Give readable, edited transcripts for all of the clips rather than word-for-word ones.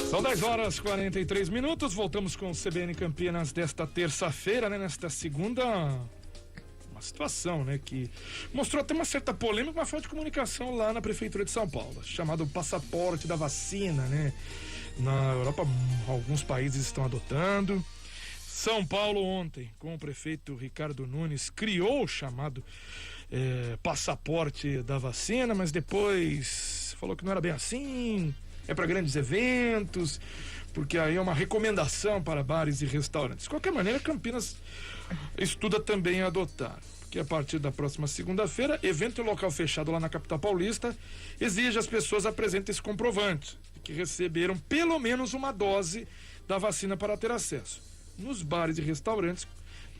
São 10h43. Voltamos com o CBN Campinas desta terça-feira, né? Nesta segunda, uma situação, né? Que mostrou até uma certa polêmica, uma falta de comunicação lá na Prefeitura de São Paulo, chamado passaporte da vacina, né? Na Europa, alguns países estão adotando. São Paulo ontem, com o prefeito Ricardo Nunes, criou o chamado passaporte da vacina, mas depois falou que não era bem assim. É para grandes eventos, porque aí é uma recomendação para bares e restaurantes. De qualquer maneira, Campinas estuda também adotar, porque a partir da próxima segunda-feira, evento em local fechado lá na capital paulista exige as pessoas apresentem esse comprovante de que receberam pelo menos uma dose da vacina para ter acesso. Nos bares e restaurantes,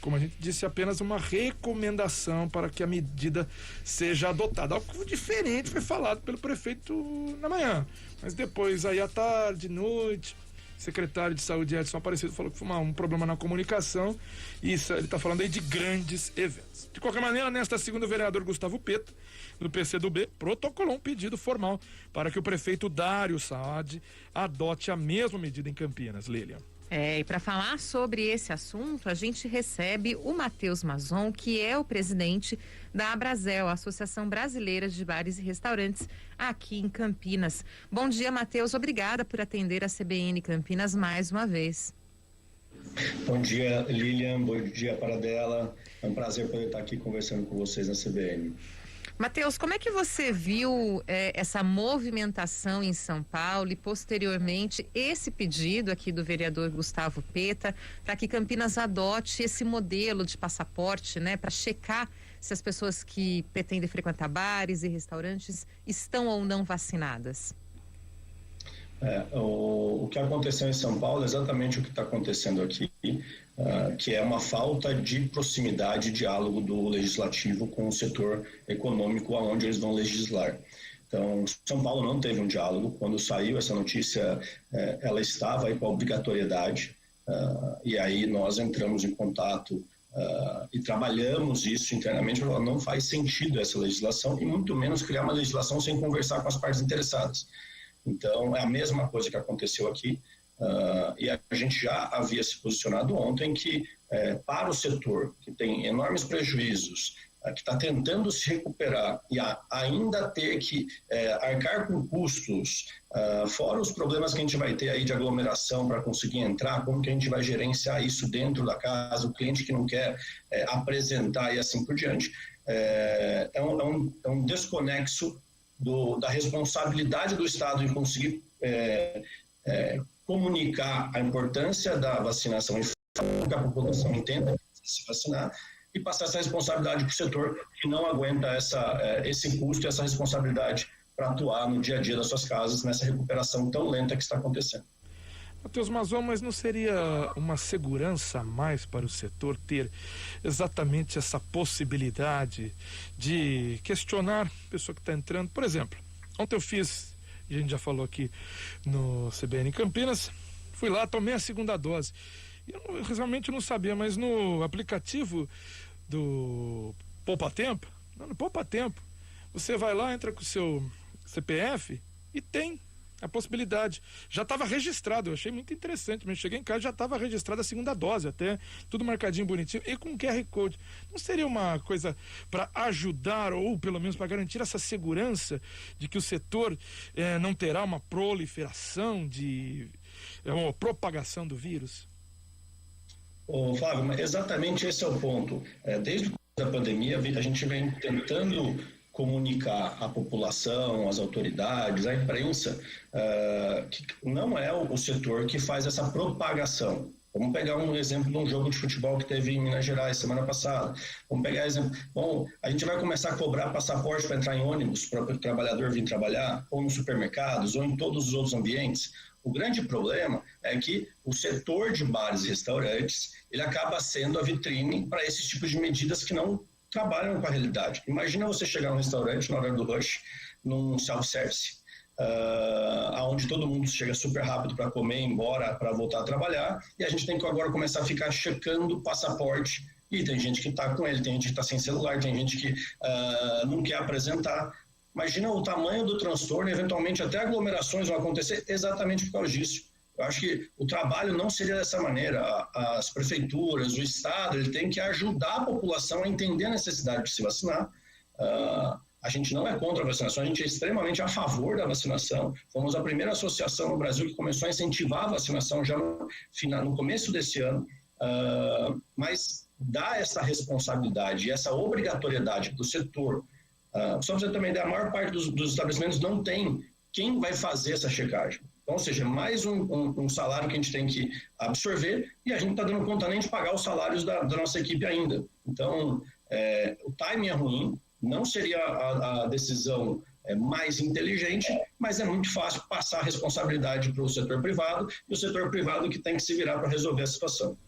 como a gente disse, apenas uma recomendação para que a medida seja adotada. Algo diferente foi falado pelo prefeito na manhã, mas depois aí à tarde, noite, secretário de saúde Edson Aparecido falou que foi um problema na comunicação, e isso, ele está falando aí de grandes eventos. De qualquer maneira, nesta segunda, o vereador Gustavo Peta, do PCdoB, protocolou um pedido formal para que o prefeito Dário Saad adote a mesma medida em Campinas. Lilian. E para falar sobre esse assunto, a gente recebe o Matheus Mazon, que é o presidente da Abrazel, Associação Brasileira de Bares e Restaurantes, aqui em Campinas. Bom dia, Matheus. Obrigada por atender a CBN Campinas mais uma vez. Bom dia, Lilian. Bom dia, Paradela. É um prazer poder estar aqui conversando com vocês na CBN. Matheus, como é que você viu essa movimentação em São Paulo e, posteriormente, esse pedido aqui do vereador Gustavo Peta para que Campinas adote esse modelo de passaporte, né, para checar se as pessoas que pretendem frequentar bares e restaurantes estão ou não vacinadas? O que aconteceu em São Paulo é exatamente o que está acontecendo aqui, que é uma falta de proximidade e diálogo do legislativo com o setor econômico aonde eles vão legislar. Então, São Paulo não teve um diálogo. Quando saiu essa notícia, ela estava aí com a obrigatoriedade, e aí nós entramos em contato e trabalhamos isso internamente, porque não faz sentido essa legislação, e muito menos criar uma legislação sem conversar com as partes interessadas. Então, é a mesma coisa que aconteceu aqui, e a gente já havia se posicionado ontem que, para o setor que tem enormes prejuízos, que está tentando se recuperar e ainda ter que arcar com custos, fora os problemas que a gente vai ter aí de aglomeração para conseguir entrar, como que a gente vai gerenciar isso dentro da casa, o cliente que não quer apresentar e assim por diante, é um desconexo da responsabilidade do Estado em conseguir comunicar a importância da vacinação e que a população entenda se vacinar, e passar essa responsabilidade para o setor que não aguenta esse custo e essa responsabilidade para atuar no dia a dia das suas casas nessa recuperação tão lenta que está acontecendo. Matheus Mazon, mas não seria uma segurança a mais para o setor ter exatamente essa possibilidade de questionar a pessoa que está entrando? Por exemplo, ontem eu fiz, a gente já falou aqui no CBN Campinas, fui lá, tomei a segunda dose. Eu realmente não sabia, mas no aplicativo do Poupa Tempo, no Poupa Tempo, você vai lá, entra com o seu CPF e tem a possibilidade. Já estava registrado, eu achei muito interessante, mas cheguei em casa, já estava registrada a segunda dose, até tudo marcadinho, bonitinho, e com QR Code. Não seria uma coisa para ajudar, ou pelo menos para garantir essa segurança de que o setor não terá uma proliferação uma propagação do vírus? Flávio, exatamente esse é o ponto. Desde o começo da pandemia, a gente vem tentando comunicar à população, às autoridades, à imprensa, que não é o setor que faz essa propagação. Vamos pegar um exemplo de um jogo de futebol que teve em Minas Gerais semana passada. Vamos pegar exemplo. Bom, a gente vai começar a cobrar passaporte para entrar em ônibus, para o trabalhador vir trabalhar, ou nos supermercados, ou em todos os outros ambientes. O grande problema é que o setor de bares e restaurantes, ele acaba sendo a vitrine para esses tipos de medidas que não trabalham com a realidade. Imagina você chegar num restaurante na hora do rush, num self-service, onde todo mundo chega super rápido para comer, ir embora, para voltar a trabalhar, e a gente tem que agora começar a ficar checando o passaporte, e tem gente que está com ele, tem gente que está sem celular, tem gente que não quer apresentar. Imagina o tamanho do transtorno, eventualmente até aglomerações vão acontecer exatamente por causa disso. Eu acho que o trabalho não seria dessa maneira. As prefeituras, o Estado, ele tem que ajudar a população a entender a necessidade de se vacinar. A gente não é contra a vacinação, a gente é extremamente a favor da vacinação. Fomos a primeira associação no Brasil que começou a incentivar a vacinação já no começo desse ano, mas dá essa responsabilidade e essa obrigatoriedade do setor. Só para você também a maior parte dos estabelecimentos não tem quem vai fazer essa checagem. Então, ou seja, mais um salário que a gente tem que absorver e a gente não está dando conta nem de pagar os salários da nossa equipe ainda. Então, o timing é ruim, não seria a decisão mais inteligente, mas é muito fácil passar a responsabilidade para o setor privado e o setor privado que tem que se virar para resolver a situação.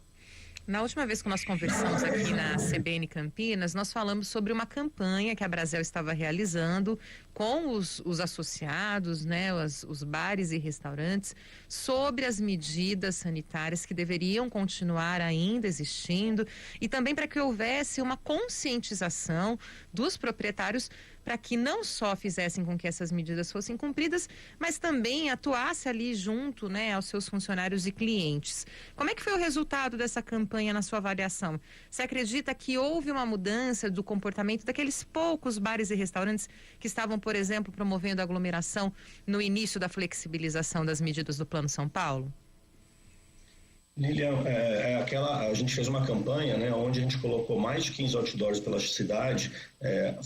Na última vez que nós conversamos aqui na CBN Campinas, nós falamos sobre uma campanha que a Brasel estava realizando com os associados, né, os bares e restaurantes, sobre as medidas sanitárias que deveriam continuar ainda existindo e também para que houvesse uma conscientização dos proprietários para que não só fizessem com que essas medidas fossem cumpridas, mas também atuasse ali junto, né, aos seus funcionários e clientes. Como é que foi o resultado dessa campanha na sua avaliação? Você acredita que houve uma mudança do comportamento daqueles poucos bares e restaurantes que estavam, por exemplo, promovendo aglomeração no início da flexibilização das medidas do Plano São Paulo? Lilian, a gente fez uma campanha, né, onde a gente colocou mais de 15 outdoors pela cidade,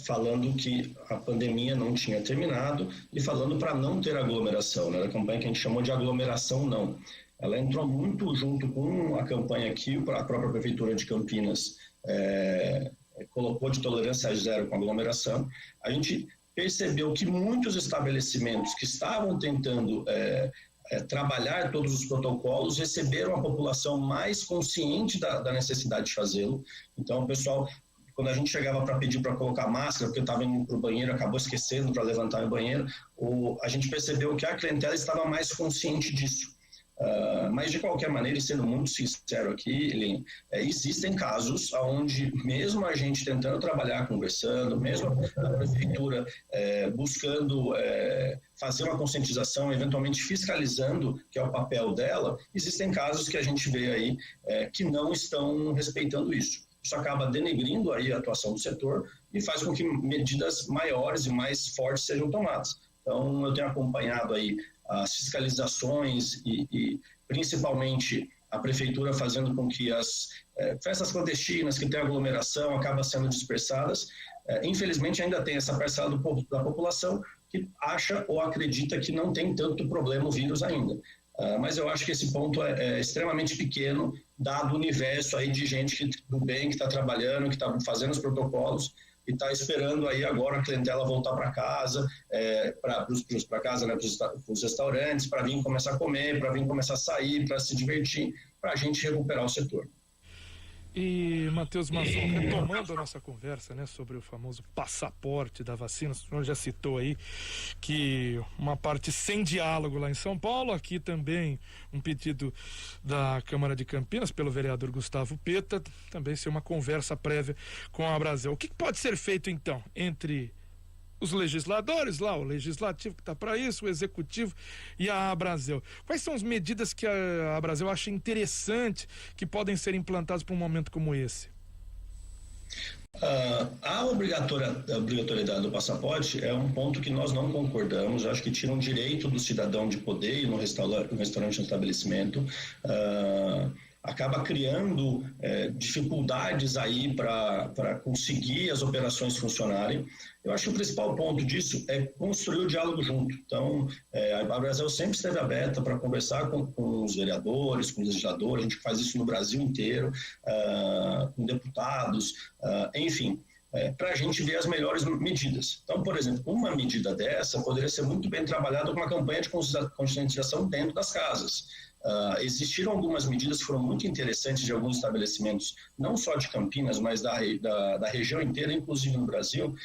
falando que a pandemia não tinha terminado e falando para não ter aglomeração, né, a campanha que a gente chamou de aglomeração não. Ela entrou muito junto com a campanha que a própria Prefeitura de Campinas colocou de tolerância zero com aglomeração. A gente percebeu que muitos estabelecimentos que estavam tentando trabalhar todos os protocolos, receberam a população mais consciente da necessidade de fazê-lo. Então, o pessoal, quando a gente chegava para pedir para colocar máscara, porque estava indo para o banheiro, acabou esquecendo para levantar o banheiro, a gente percebeu que a clientela estava mais consciente disso. Mas, de qualquer maneira, e sendo muito sincero aqui, existem casos onde, mesmo a gente tentando trabalhar, conversando, mesmo a prefeitura buscando fazer uma conscientização, eventualmente fiscalizando, que é o papel dela, existem casos que a gente vê aí que não estão respeitando isso. Isso acaba denegrindo aí a atuação do setor e faz com que medidas maiores e mais fortes sejam tomadas. Então, eu tenho acompanhado aí as fiscalizações e principalmente a prefeitura fazendo com que as festas clandestinas que têm aglomeração acabam sendo dispersadas. Infelizmente, ainda tem essa parcela da população que acha ou acredita que não tem tanto problema o vírus ainda. Mas eu acho que esse ponto é extremamente pequeno, dado o universo aí de gente do bem que está trabalhando, que está fazendo os protocolos, e está esperando aí agora a clientela voltar para casa, para casa, né, para os restaurantes, para vir começar a comer, para vir começar a sair, para se divertir, para a gente recuperar o setor. E, Matheus Mazon, retomando a nossa conversa, né, sobre o famoso passaporte da vacina, o senhor já citou aí que uma parte sem diálogo lá em São Paulo, aqui também um pedido da Câmara de Campinas pelo vereador Gustavo Peta, também ser uma conversa prévia com a Brasel. O que pode ser feito então entre os legisladores lá, o legislativo que está para isso, o executivo e a Brasel? Quais são as medidas que a Brasel acha interessante que podem ser implantadas para um momento como esse? A obrigatoriedade do passaporte é um ponto que nós não concordamos. Eu acho que tira um direito do cidadão de poder ir no restaurante, no estabelecimento. Acaba criando dificuldades aí para conseguir as operações funcionarem. Eu acho que o principal ponto disso é construir o diálogo junto. Então, a Brasel sempre esteve aberta para conversar com os vereadores, com os legisladores, a gente faz isso no Brasil inteiro, com deputados, enfim, para a gente ver as melhores medidas. Então, por exemplo, uma medida dessa poderia ser muito bem trabalhada com uma campanha de conscientização dentro das casas. Existiram algumas medidas que foram muito interessantes de alguns estabelecimentos, não só de Campinas, mas da região inteira, inclusive no Brasil,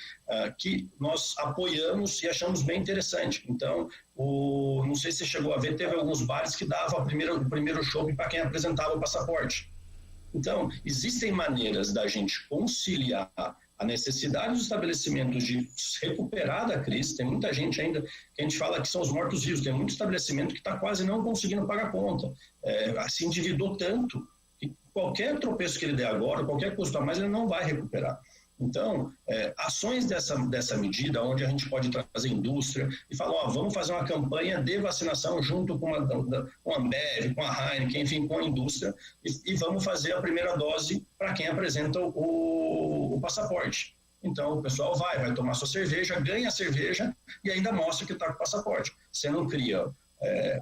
que nós apoiamos e achamos bem interessante. Então, não sei se você chegou a ver, teve alguns bares que davam o primeiro chopp para quem apresentava o passaporte. Então, existem maneiras da gente conciliar A necessidade dos estabelecimentos de recuperar da crise, tem muita gente ainda, que a gente fala que são os mortos-vivos, tem muito estabelecimento que está quase não conseguindo pagar a conta, se endividou tanto que qualquer tropeço que ele der agora, qualquer custo a mais, ele não vai recuperar. Então, ações dessa medida, onde a gente pode trazer indústria e falar, vamos fazer uma campanha de vacinação junto com a Ambev, com a Heineken, enfim, com a indústria, e vamos fazer a primeira dose para quem apresenta o passaporte. Então, o pessoal vai tomar sua cerveja, ganha a cerveja e ainda mostra que está com o passaporte. Você não cria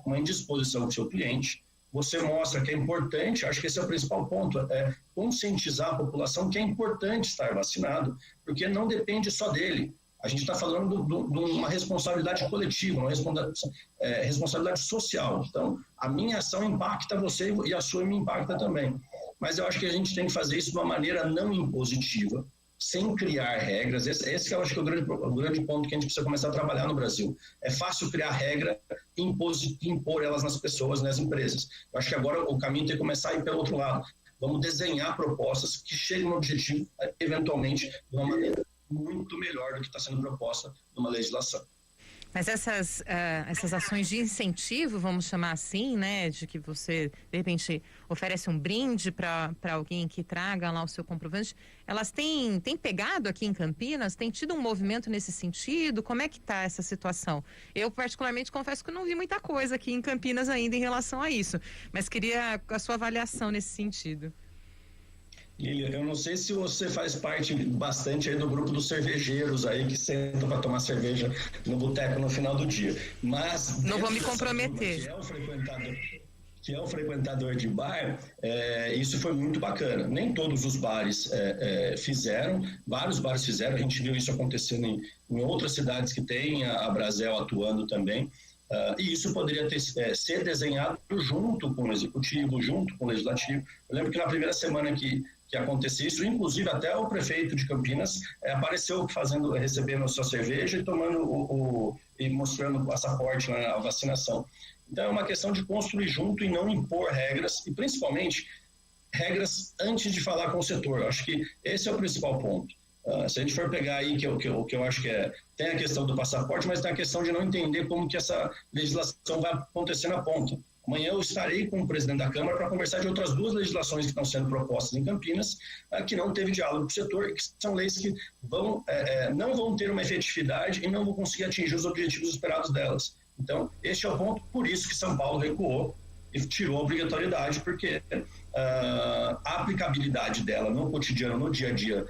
uma indisposição com o seu cliente, você mostra que é importante, acho que esse é o principal ponto, conscientizar a população que é importante estar vacinado, porque não depende só dele. A gente está falando de uma responsabilidade coletiva, uma responsabilidade social. Então, a minha ação impacta você e a sua me impacta também. Mas eu acho que a gente tem que fazer isso de uma maneira não impositiva, sem criar regras. Esse que eu acho que é o grande ponto que a gente precisa começar a trabalhar no Brasil. É fácil criar regra e impor elas nas pessoas, nas empresas. Eu acho que agora o caminho tem que começar a ir pelo outro lado. Vamos desenhar propostas que cheguem no objetivo, eventualmente, de uma maneira muito melhor do que está sendo proposta numa legislação. Mas essas ações de incentivo, vamos chamar assim, né, de que você, de repente, oferece um brinde para alguém que traga lá o seu comprovante, elas têm pegado aqui em Campinas? Tem tido um movimento nesse sentido? Como é que está essa situação? Eu, particularmente, confesso que não vi muita coisa aqui em Campinas ainda em relação a isso, mas queria a sua avaliação nesse sentido. Lília, eu não sei se você faz parte bastante aí do grupo dos cervejeiros aí que sentam para tomar cerveja no boteco no final do dia, mas... Não vou me comprometer. Que é o frequentador de bar, isso foi muito bacana. Nem todos os bares fizeram, vários bares fizeram, a gente viu isso acontecendo em outras cidades que tem a Brasel atuando também, e isso poderia ser desenhado junto com o executivo, junto com o legislativo. Eu lembro que na primeira semana que aconteceu isso, inclusive até o prefeito de Campinas apareceu recebendo a sua cerveja e tomando e mostrando o passaporte na vacinação. Então é uma questão de construir junto e não impor regras, e principalmente regras antes de falar com o setor. Eu acho que esse é o principal ponto. Se a gente for pegar aí, que eu acho que tem a questão do passaporte, mas tem a questão de não entender como que essa legislação vai acontecer na ponta. Amanhã eu estarei com o presidente da Câmara para conversar de outras duas legislações que estão sendo propostas em Campinas, que não teve diálogo com o setor, e que são leis que não vão ter uma efetividade e não vão conseguir atingir os objetivos esperados delas. Então, este é o ponto, por isso que São Paulo recuou e tirou a obrigatoriedade, porque a aplicabilidade dela no cotidiano, no dia a dia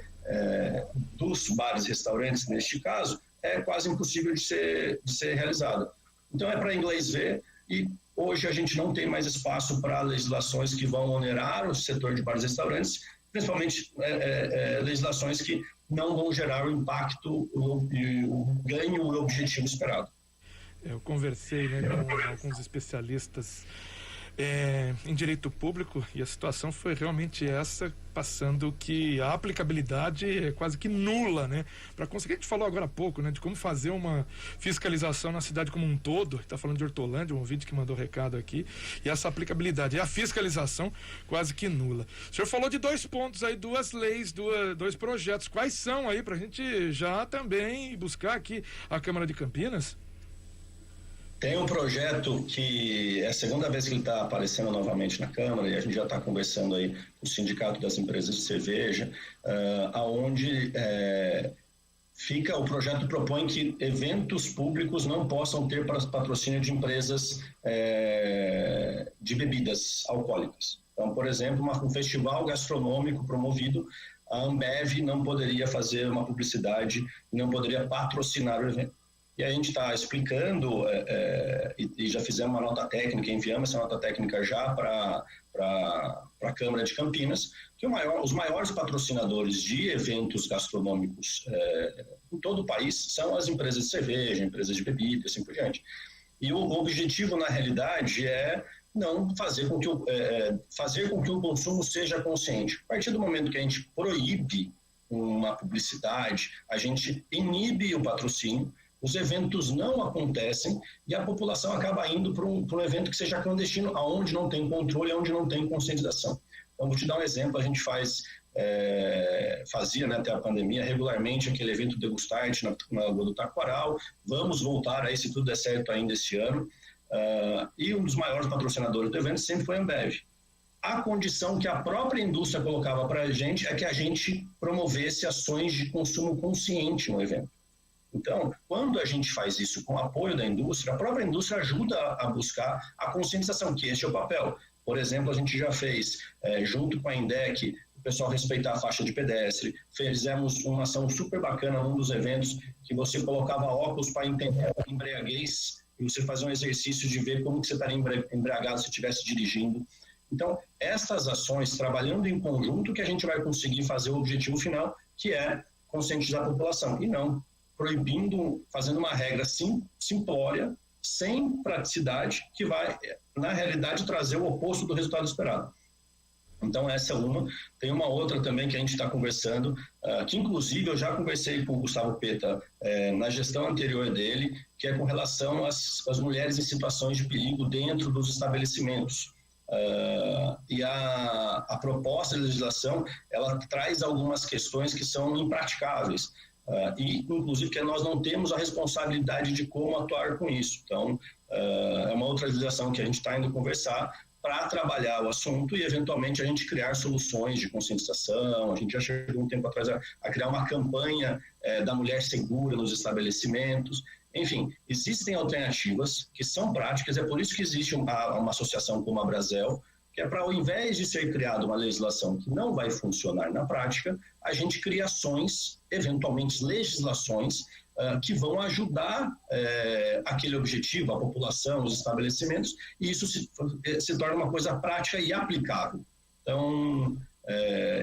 dos bares e restaurantes, neste caso, é quase impossível de ser realizada. Então, é para inglês ver, e hoje a gente não tem mais espaço para legislações que vão onerar o setor de bares e restaurantes, principalmente legislações que não vão gerar o impacto, o ganho e o objetivo esperado. Eu conversei com alguns especialistas em direito público e a situação foi realmente essa, passando que a aplicabilidade é quase que nula, né? Para conseguir, a gente falou agora há pouco, né? De como fazer uma fiscalização na cidade como um todo, está falando de Hortolândia, um ouvinte que mandou recado aqui, e essa aplicabilidade e a fiscalização quase que nula. O senhor falou de 2 pontos aí, 2 leis, 2 projetos, quais são aí para a gente já também buscar aqui a Câmara de Campinas? Tem um projeto que é a segunda vez que ele está aparecendo novamente na Câmara, e a gente já está conversando aí com o Sindicato das Empresas de Cerveja, aonde o projeto propõe que eventos públicos não possam ter patrocínio de empresas de bebidas alcoólicas. Então, por exemplo, um festival gastronômico promovido, a Ambev não poderia fazer uma publicidade, não poderia patrocinar o evento. E a gente está explicando e já fizemos uma nota técnica, enviamos essa nota técnica já para a Câmara de Campinas, que os maiores patrocinadores de eventos gastronômicos em todo o país são as empresas de cerveja, empresas de bebida, assim por diante. E o objetivo, na realidade, é não fazer com que o consumo seja consciente. A partir do momento que a gente proíbe uma publicidade, a gente inibe o patrocínio, os eventos não acontecem e a população acaba indo para um evento que seja clandestino, aonde não tem controle, aonde não tem conscientização. Então, vou te dar um exemplo, a gente faz fazia, né, até a pandemia, regularmente aquele evento Degustarte na Lagoa do Taquaral. Vamos voltar aí, se tudo der certo, ainda esse ano. E um dos maiores patrocinadores do evento sempre foi a Ambev. A condição que a própria indústria colocava para a gente é que a gente promovesse ações de consumo consciente no evento. Então, quando a gente faz isso com o apoio da indústria, a própria indústria ajuda a buscar a conscientização, que esse é o papel. Por exemplo, a gente já fez, junto com a INDEC, o pessoal respeitar a faixa de pedestre. Fizemos uma ação super bacana num dos eventos, que você colocava óculos para entender a embriaguez e você fazia um exercício de ver como que você estaria embriagado se estivesse dirigindo. Então, essas ações, trabalhando em conjunto, que a gente vai conseguir fazer o objetivo final, que é conscientizar a população, e não proibindo, fazendo uma regra simplória, sem praticidade, que vai, na realidade, trazer o oposto do resultado esperado. Então, essa é uma. Tem uma outra também que a gente está conversando, que inclusive eu já conversei com o Gustavo Peta na gestão anterior dele, que é com relação às mulheres em situações de perigo dentro dos estabelecimentos. E a proposta de legislação, ela traz algumas questões que são impraticáveis, e inclusive que nós não temos a responsabilidade de como atuar com isso. Então, é uma outra legislação que a gente está indo conversar para trabalhar o assunto e eventualmente a gente criar soluções de conscientização. A gente já chegou um tempo atrás a criar uma campanha da mulher segura nos estabelecimentos. Enfim, existem alternativas que são práticas, é por isso que existe uma associação como a Brasel, que é para, ao invés de ser criada uma legislação que não vai funcionar na prática, a gente cria ações, eventualmente legislações, que vão ajudar aquele objetivo, a população, os estabelecimentos, e isso se torna uma coisa prática e aplicável. Então,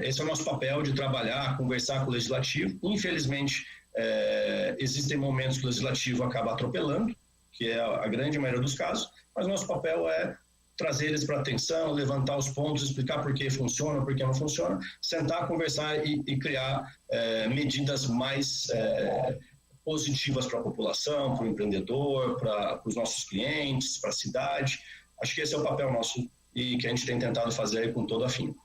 esse é o nosso papel de trabalhar, conversar com o legislativo. Infelizmente, existem momentos que o legislativo acaba atropelando, que é a grande maioria dos casos, mas nosso papel é trazer eles para atenção, levantar os pontos, explicar por que funciona, por que não funciona, sentar, conversar e criar medidas mais positivas para a população, para o empreendedor, para os nossos clientes, para a cidade. Acho que esse é o papel nosso e que a gente tem tentado fazer aí com todo afinco.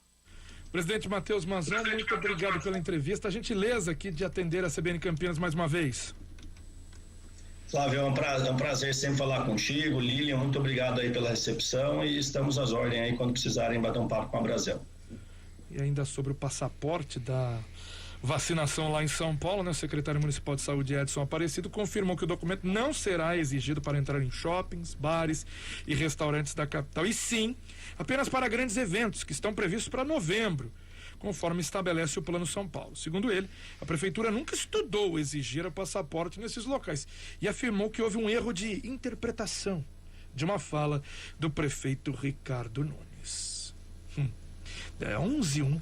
Presidente Matheus Mazon, muito obrigado pela entrevista. A gentileza aqui de atender a CBN Campinas mais uma vez. Flávio, é um prazer sempre falar contigo. Lilian, muito obrigado aí pela recepção e estamos às ordens aí quando precisarem bater um papo com a Brasel. E ainda sobre o passaporte da vacinação lá em São Paulo, né? O secretário municipal de saúde, Edson Aparecido, confirmou que o documento não será exigido para entrar em shoppings, bares e restaurantes da capital, e sim apenas para grandes eventos que estão previstos para novembro, conforme estabelece o Plano São Paulo. Segundo ele, a prefeitura nunca estudou exigir o passaporte nesses locais e afirmou que houve um erro de interpretação de uma fala do prefeito Ricardo Nunes. 11:01.